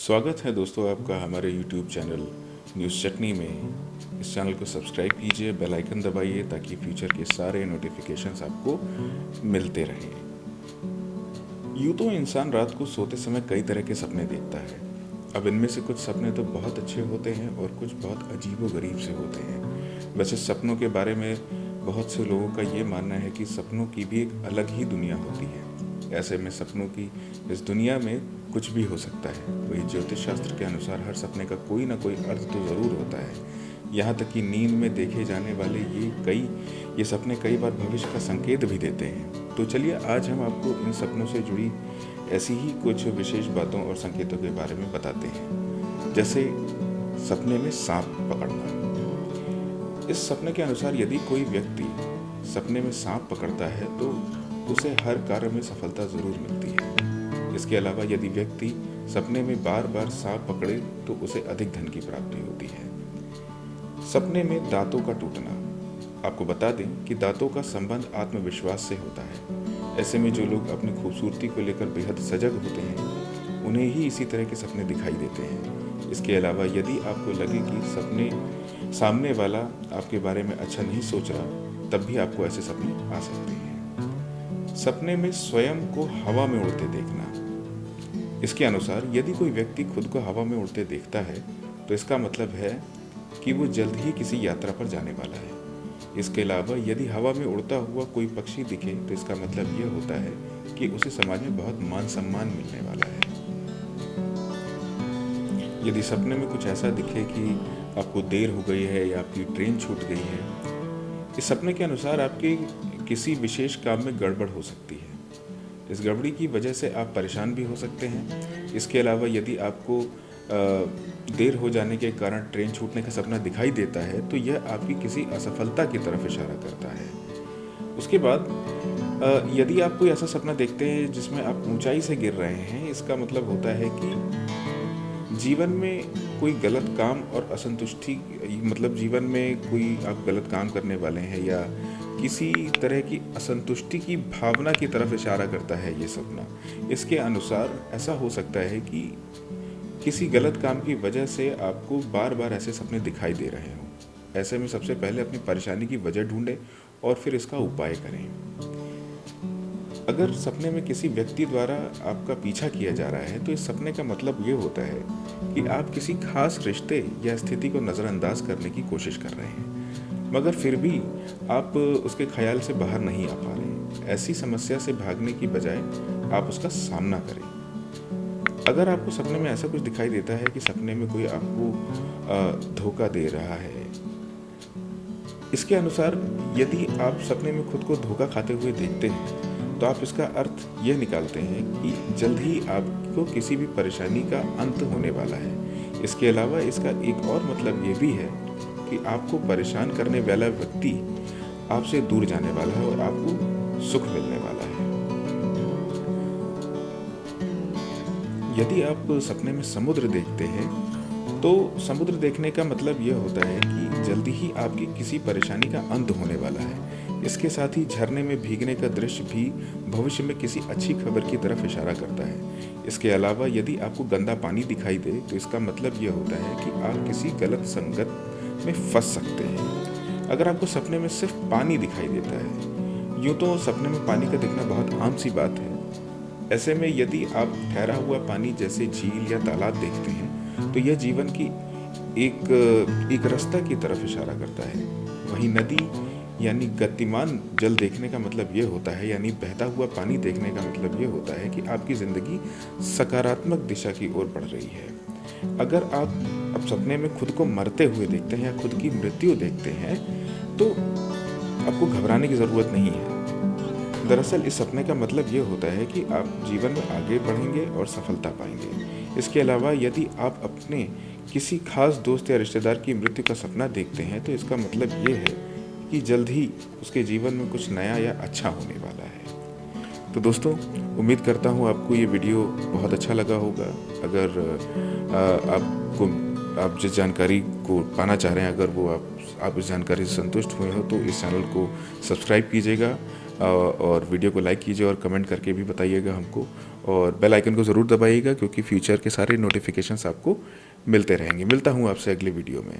स्वागत है दोस्तों आपका हमारे YouTube चैनल न्यूज़ चटनी में। इस चैनल को सब्सक्राइब कीजिए, बेल आइकन दबाइए ताकि फ्यूचर के सारे नोटिफिकेशंस आपको मिलते रहें। यूँ तो इंसान रात को सोते समय कई तरह के सपने देखता है। अब इनमें से कुछ सपने तो बहुत अच्छे होते हैं और कुछ बहुत अजीबोगरीब से होते हैं। वैसे सपनों के बारे में बहुत से लोगों का ये मानना है कि सपनों की भी एक अलग ही दुनिया होती है। ऐसे में सपनों की इस दुनिया में कुछ भी हो सकता है। वही ज्योतिष शास्त्र के अनुसार हर सपने का कोई ना कोई अर्थ तो ज़रूर होता है। यहाँ तक कि नींद में देखे जाने वाले ये सपने कई बार भविष्य का संकेत भी देते हैं। तो चलिए आज हम आपको इन सपनों से जुड़ी ऐसी ही कुछ विशेष बातों और संकेतों के बारे में बताते हैं। जैसे सपने में सांप पकड़ना। इस सपने के अनुसार यदि कोई व्यक्ति सपने में सांप पकड़ता है तो उसे हर कार्य में सफलता जरूर मिलती है। इसके अलावा यदि व्यक्ति सपने में बार बार सांप पकड़े तो उसे अधिक धन की प्राप्ति होती है। सपने में दांतों का टूटना। आपको बता दें कि दांतों का संबंध आत्मविश्वास से होता है। ऐसे में जो लोग अपनी खूबसूरती को लेकर बेहद सजग होते हैं उन्हें ही इसी तरह के सपने दिखाई देते हैं। इसके अलावा यदि आपको लगे कि सामने वाला आपके बारे में अच्छा नहीं सोच रहा, तब भी आपको ऐसे सपने आ सकते हैं। सपने में स्वयं को हवा में उड़ते देखना। इसके अनुसार यदि कोई व्यक्ति खुद को हवा में उड़ते देखता है तो इसका मतलब है कि वो जल्द ही किसी यात्रा पर जाने वाला है। इसके अलावा यदि हवा में उड़ता हुआ कोई पक्षी दिखे तो इसका मतलब यह होता है कि उसे समाज में बहुत मान सम्मान मिलने वाला है। यदि सपने में कुछ ऐसा दिखे कि आपको देर हो गई है या आपकी ट्रेन छूट गई है, इस सपने के अनुसार आपके किसी विशेष काम में गड़बड़ हो सकती है। इस गड़बड़ी की वजह से आप परेशान भी हो सकते हैं। इसके अलावा यदि आपको देर हो जाने के कारण ट्रेन छूटने का सपना दिखाई देता है तो यह आपकी किसी असफलता की तरफ इशारा करता है। उसके बाद यदि आप कोई ऐसा सपना देखते हैं जिसमें आप ऊंचाई से गिर रहे हैं, इसका मतलब होता है कि जीवन में कोई गलत काम और असंतुष्टि, मतलब जीवन में कोई आप गलत काम करने वाले हैं या किसी तरह की असंतुष्टि की भावना की तरफ इशारा करता है ये सपना। इसके अनुसार ऐसा हो सकता है कि किसी गलत काम की वजह से आपको बार बार ऐसे सपने दिखाई दे रहे हों। ऐसे में सबसे पहले अपनी परेशानी की वजह ढूंढें और फिर इसका उपाय करें। अगर सपने में किसी व्यक्ति द्वारा आपका पीछा किया जा रहा है तो इस सपने का मतलब ये होता है कि आप किसी खास रिश्ते या स्थिति को नज़रअंदाज करने की कोशिश कर रहे हैं, मगर फिर भी आप उसके ख्याल से बाहर नहीं आ पा रहे। ऐसी समस्या से भागने की बजाय आप उसका सामना करें। अगर आपको सपने में ऐसा कुछ दिखाई देता है कि सपने में कोई आपको धोखा दे रहा है, इसके अनुसार यदि आप सपने में खुद को धोखा खाते हुए देखते हैं तो आप इसका अर्थ यह निकालते हैं कि जल्द ही आपको किसी भी परेशानी का अंत होने वाला है। इसके अलावा इसका एक और मतलब ये भी है कि आपको परेशान करने वाला व्यक्ति आपसे दूर जाने वाला है और आपको सुख मिलने वाला है। यदि आप सपने में समुद्र देखते हैं तो समुद्र देखने का मतलब यह होता है कि जल्दी ही आपकी किसी परेशानी का अंत होने वाला है। इसके साथ ही झरने में भीगने का दृश्य भी भविष्य में किसी अच्छी खबर की तरफ इशारा करता है। इसके अलावा यदि आपको गंदा पानी दिखाई दे तो इसका मतलब यह होता है कि आप किसी गलत संगत में फंस सकते हैं। अगर आपको सपने में सिर्फ पानी दिखाई देता है, यूँ तो सपने में पानी का दिखना बहुत आम सी बात है। ऐसे में यदि आप ठहरा हुआ पानी जैसे झील या तालाब देखते हैं तो यह जीवन की एक रास्ता की तरफ इशारा करता है। वहीं नदी यानी गतिमान जल देखने का मतलब यह होता है, यानी बहता हुआ पानी देखने का मतलब यह होता है कि आपकी जिंदगी सकारात्मक दिशा की ओर बढ़ रही है। अगर आप अब सपने में खुद को मरते हुए देखते हैं या खुद की मृत्यु देखते हैं तो आपको घबराने की ज़रूरत नहीं है। दरअसल इस सपने का मतलब ये होता है कि आप जीवन में आगे बढ़ेंगे और सफलता पाएंगे। इसके अलावा यदि आप अपने किसी खास दोस्त या रिश्तेदार की मृत्यु का सपना देखते हैं तो इसका मतलब ये है कि जल्द ही उसके जीवन में कुछ नया या अच्छा होने वाला है। तो दोस्तों, उम्मीद करता हूँ आपको ये वीडियो बहुत अच्छा लगा होगा। अगर आप जिस जानकारी को पाना चाह रहे हैं, अगर वो आप इस जानकारी से संतुष्ट हुए हो तो इस चैनल को सब्सक्राइब कीजिएगा और वीडियो को लाइक कीजिए और कमेंट करके भी बताइएगा हमको। और बेल आइकन को ज़रूर दबाइएगा, क्योंकि फ्यूचर के सारे नोटिफिकेशंस आपको मिलते रहेंगे। मिलता हूँ आपसे अगले वीडियो में।